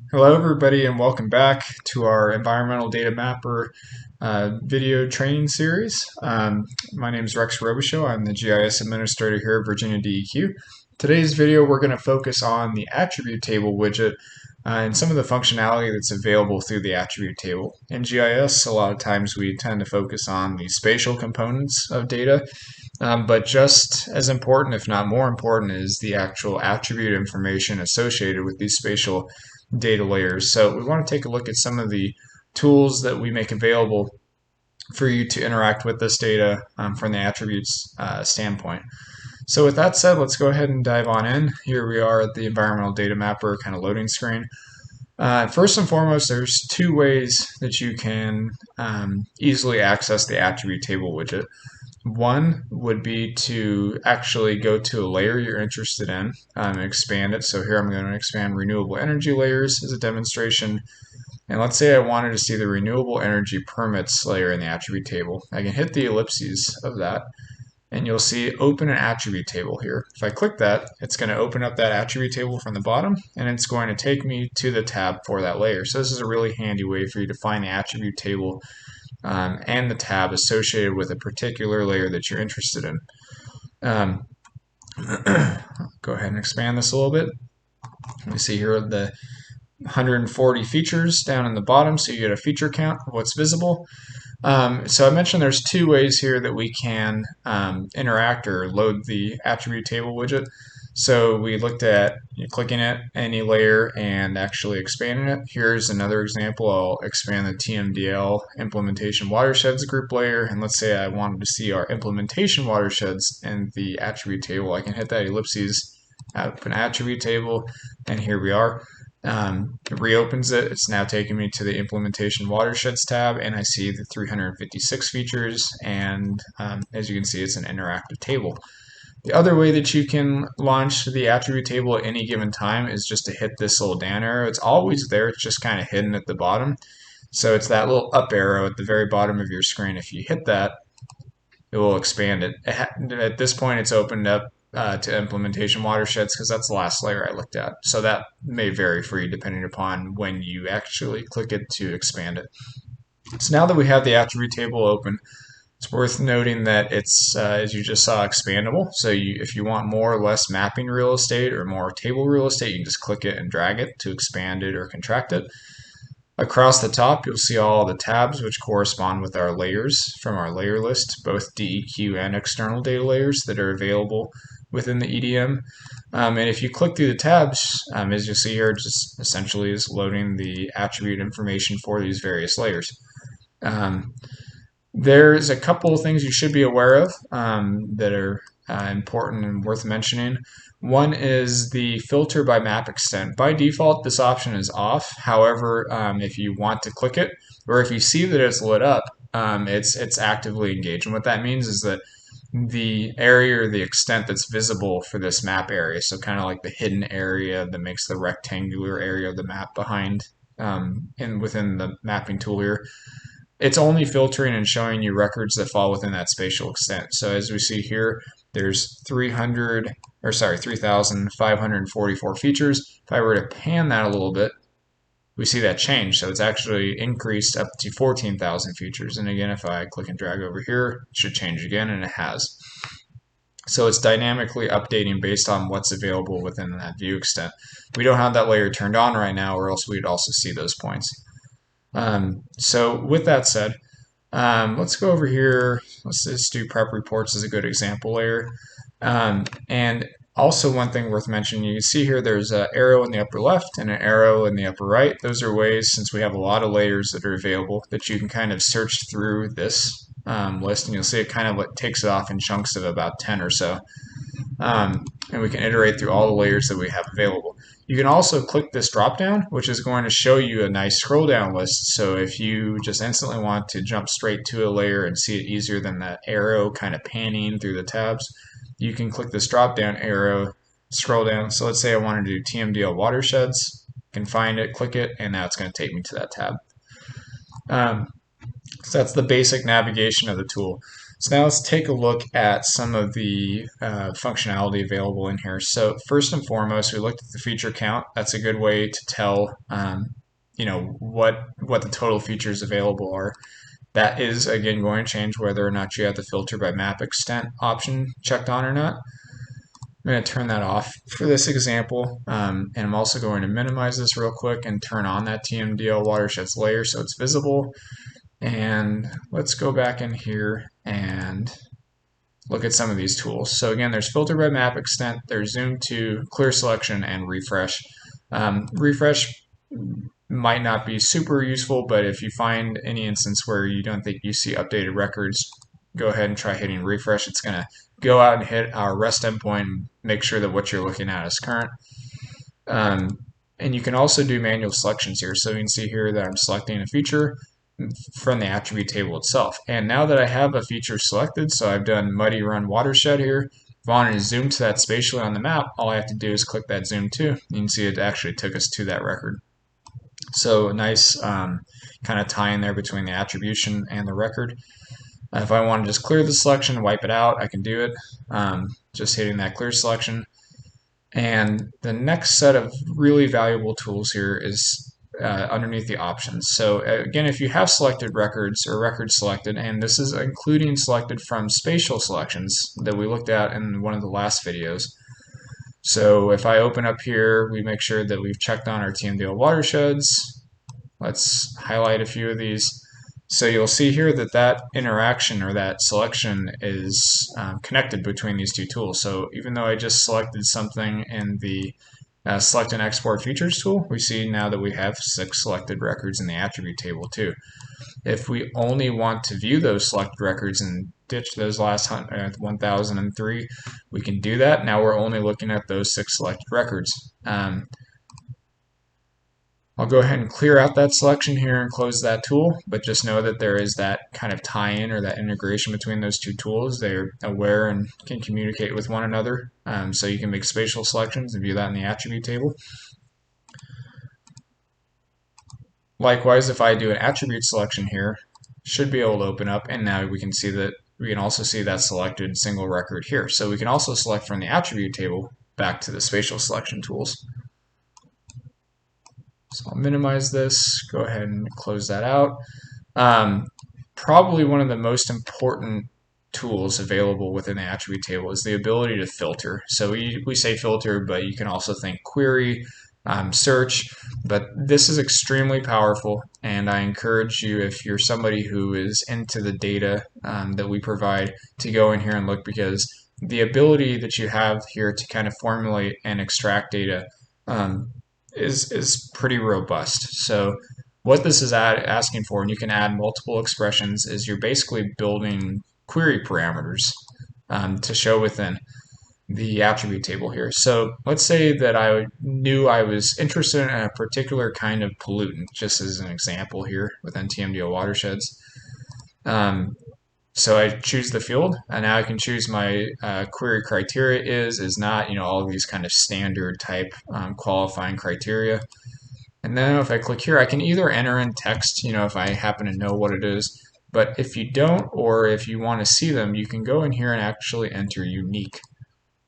Hello everybody and welcome back to our Environmental Data Mapper video training series. My name is Rex Robichaux. I'm the GIS Administrator here at Virginia DEQ. Today's video we're going to focus on the attribute table widget and some of the functionality that's available through the attribute table. In GIS, a lot of times we tend to focus on the spatial components of data, but just as important, if not more important, is the actual attribute information associated with these spatial data layers. So we want to take a look at some of the tools that we make available for you to interact with this data from the attributes standpoint. So with that said, let's go ahead and dive on in. Here we are at the Environmental Data Mapper kind of loading screen. First and foremost, there's two ways that you can easily access the attribute table widget. One would be to actually go to a layer you're interested in and expand it. So here I'm going to expand renewable energy layers as a demonstration. And let's say I wanted to see the renewable energy permits layer in the attribute table. I can hit the ellipses of that and you'll see open an attribute table here. If I click that, it's going to open up that attribute table from the bottom and it's going to take me to the tab for that layer. So this is a really handy way for you to find the attribute table and the tab associated with a particular layer that you're interested in. Go ahead and expand this a little bit. You see here the 140 features down in the bottom, so you get a feature count of what's visible. So I mentioned there's two ways here that we can interact or load the attribute table widget. So we looked at clicking at any layer and actually expanding it. Here's another example. I'll expand the TMDL implementation watersheds group layer, and let's say I wanted to see our implementation watersheds in the attribute table. I can hit that ellipses, open attribute table, and here we are. It reopens it. It's now taking me to the implementation watersheds tab, and I see the 356 features, and as you can see, it's an interactive table. The other way that you can launch the attribute table at any given time is just to hit this little down arrow. It's always there, it's just kind of hidden at the bottom. So it's that little up arrow at the very bottom of your screen. If you hit that, it will expand it. At this point, it's opened up to implementation watersheds because that's the last layer I looked at. So that may vary for you depending upon when you actually click it to expand it. So now that we have the attribute table open, it's worth noting that it's, as you just saw, expandable. So if you want more or less mapping real estate or more table real estate, you can just click it and drag it to expand it or contract it. Across the top, you'll see all the tabs which correspond with our layers from our layer list, both DEQ and external data layers that are available within the EDM. And if you click through the tabs, as you'll see here, it just essentially is loading the attribute information for these various layers. There's a couple of things you should be aware of that are important and worth mentioning. One is the filter by map extent. By default, this option is off. However, if you want to click it, or if you see that it's lit up, it's actively engaged. And what that means is that the area or the extent that's visible for this map area, so kind of like the hidden area that makes the rectangular area of the map behind within the mapping tool here, it's only filtering and showing you records that fall within that spatial extent. So as we see here, there's 3,544 features. If I were to pan that a little bit, we see that change. So it's actually increased up to 14,000 features. And again, if I click and drag over here, it should change again, and it has. So it's dynamically updating based on what's available within that view extent. We don't have that layer turned on right now, or else we'd also see those points. So with that said, let's go over here. Let's just do prep reports as a good example layer. And also one thing worth mentioning, you can see here there's an arrow in the upper left and an arrow in the upper right. Those are ways, since we have a lot of layers that are available, that you can kind of search through this list, and you'll see it kind of takes it off in chunks of about 10 or so. And we can iterate through all the layers that we have available. You can also click this drop down, which is going to show you a nice scroll down list. So if you just instantly want to jump straight to a layer and see it easier than that arrow kind of panning through the tabs, you can click this drop down arrow, scroll down. So let's say I wanted to do TMDL watersheds, can find it, click it, and now it's going to take me to that tab. So that's the basic navigation of the tool. So now let's take a look at some of the functionality available in here. So first and foremost, we looked at the feature count. That's a good way to tell, what the total features available are. That is, again, going to change whether or not you have the filter by map extent option checked on or not. I'm going to turn that off for this example, and I'm also going to minimize this real quick and turn on that TMDL watersheds layer so it's visible. And let's go back in here and look at some of these tools. So again, there's filter by map extent, there's zoom to, clear selection, and refresh. Refresh might not be super useful, but if you find any instance where you don't think you see updated records, go ahead and try hitting refresh. It's going to go out and hit our REST endpoint and make sure that what you're looking at is current. And you can also do manual selections here. So you can see here that I'm selecting a feature from the attribute table itself. And now that I have a feature selected, so I've done muddy run watershed here, if I wanted to zoom to that spatially on the map, all I have to do is click that zoom to. You can see it actually took us to that record. So a nice kind of tie in there between the attribution and the record. If I want to just clear the selection, wipe it out, I can do it. Just hitting that clear selection. And the next set of really valuable tools here is underneath the options. So again, if you have selected records or records selected, and this is including selected from spatial selections that we looked at in one of the last videos. So if I open up here, we make sure that we've checked on our TMDL watersheds. Let's highlight a few of these. So you'll see here that that interaction or that selection is connected between these two tools. So even though I just selected something in the select and export features tool, we see now that we have 6 selected records in the attribute table too. If we only want to view those selected records and ditch those last 1003, we can do that. Now we're only looking at those 6 selected records. I'll go ahead and clear out that selection here and close that tool, but just know that there is that kind of tie-in or that integration between those two tools. They're aware and can communicate with one another, so you can make spatial selections and view that in the attribute table. Likewise, if I do an attribute selection here, should be able to open up, and now we can see that we can also see that selected single record here. So we can also select from the attribute table back to the spatial selection tools. So I'll minimize this, go ahead and close that out. Probably one of the most important tools available within the attribute table is the ability to filter. So we say filter, but you can also think query, search, but this is extremely powerful, and I encourage you, if you're somebody who is into the data that we provide, to go in here and look, because the ability that you have here to kind of formulate and extract data is pretty robust. So what this is asking for, and you can add multiple expressions, is you're basically building query parameters to show within the attribute table here. So let's say that I knew I was interested in a particular kind of pollutant, just as an example here within TMDL watersheds. So I choose the field, and now I can choose my query criteria is not, all of these kind of standard type qualifying criteria. And then if I click here, I can either enter in text, if I happen to know what it is. But if you don't, or if you want to see them, you can go in here and actually enter unique,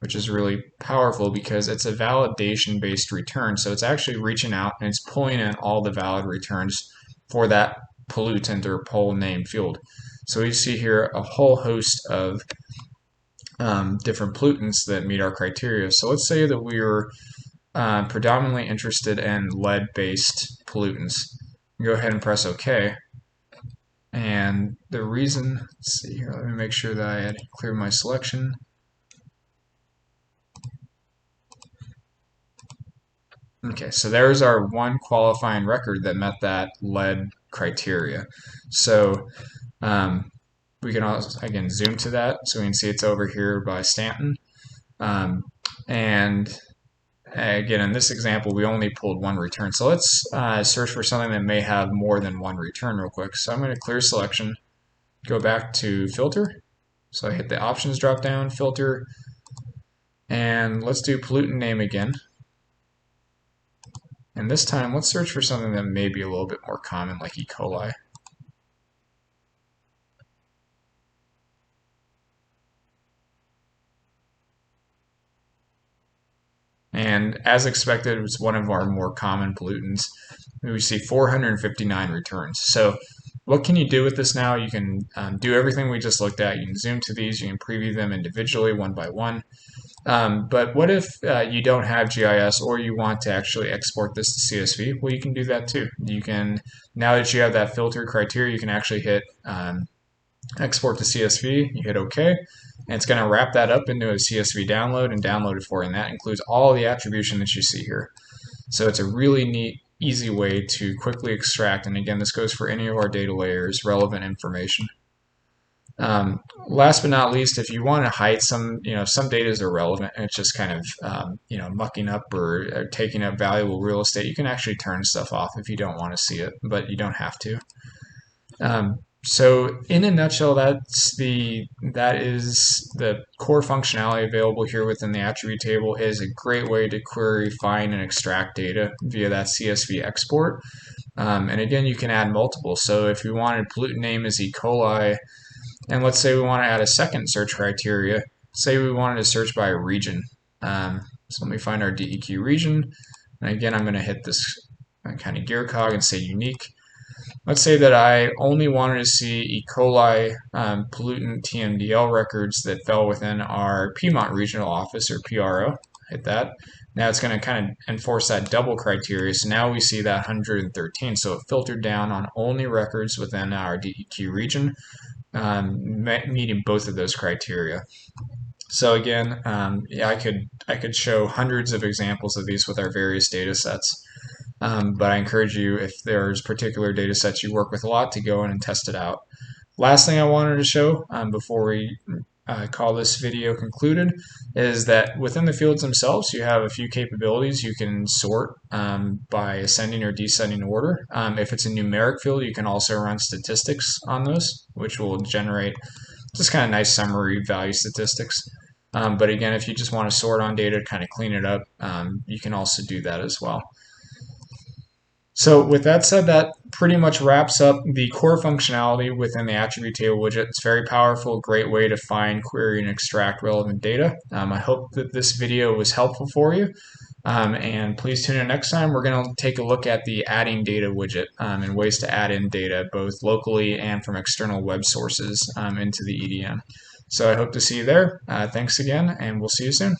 which is really powerful because it's a validation-based return. So it's actually reaching out and it's pulling in all the valid returns for that pollutant or poll name field. So we see here a whole host of different pollutants that meet our criteria. So let's say that we were predominantly interested in lead-based pollutants. Go ahead and press OK. And the reason, let's see here, let me make sure that I had cleared my selection. Okay, so there's our one qualifying record that met that lead criteria. So we can also, again, zoom to that so we can see it's over here by Stanton. And again, in this example, we only pulled one return. So let's search for something that may have more than one return real quick. So I'm going to clear selection, go back to filter. So I hit the options drop down, filter, and let's do pollutant name again. And this time, let's search for something that may be a little bit more common, like E. coli. And as expected, it's one of our more common pollutants. We see 459 returns. So what can you do with this now? You can do everything we just looked at. You can zoom to these, you can preview them individually one by one. But what if you don't have GIS or you want to actually export this to CSV? Well, you can do that too. You can, now that you have that filter criteria, you can actually hit export to CSV, you hit OK, and it's going to wrap that up into a CSV download and download it for you. And that includes all the attribution that you see here. So it's a really neat, easy way to quickly extract, and again, this goes for any of our data layers, relevant information. Last but not least, if you want to hide some, some data is irrelevant and it's just kind of, mucking up or taking up valuable real estate, you can actually turn stuff off if you don't want to see it, but you don't have to. So in a nutshell, that is the core functionality available here within the attribute table. It is a great way to query, find, and extract data via that CSV export. And again, you can add multiple. So if we wanted pollutant name is E. coli, and let's say we want to add a second search criteria, say we wanted to search by a region. So let me find our DEQ region. And again, I'm going to hit this kind of gear cog and say unique. Let's say that I only wanted to see E. coli pollutant TMDL records that fell within our Piedmont Regional Office, or PRO. Hit that. Now it's going to kind of enforce that double criteria. So now we see that 113. So it filtered down on only records within our DEQ region, meeting both of those criteria. So again, I could show hundreds of examples of these with our various data sets. But I encourage you, if there's particular data sets you work with a lot, to go in and test it out. Last thing I wanted to show before we call this video concluded is that within the fields themselves, you have a few capabilities. You can sort by ascending or descending order. If it's a numeric field, you can also run statistics on those, which will generate just kind of nice summary value statistics. But again, if you just want to sort on data, kind of clean it up, you can also do that as well. So with that said, that pretty much wraps up the core functionality within the attribute table widget. It's very powerful, great way to find, query, and extract relevant data. I hope that this video was helpful for you. And please tune in next time. We're going to take a look at the adding data widget and ways to add in data both locally and from external web sources into the EDM. So I hope to see you there. Thanks again, and we'll see you soon.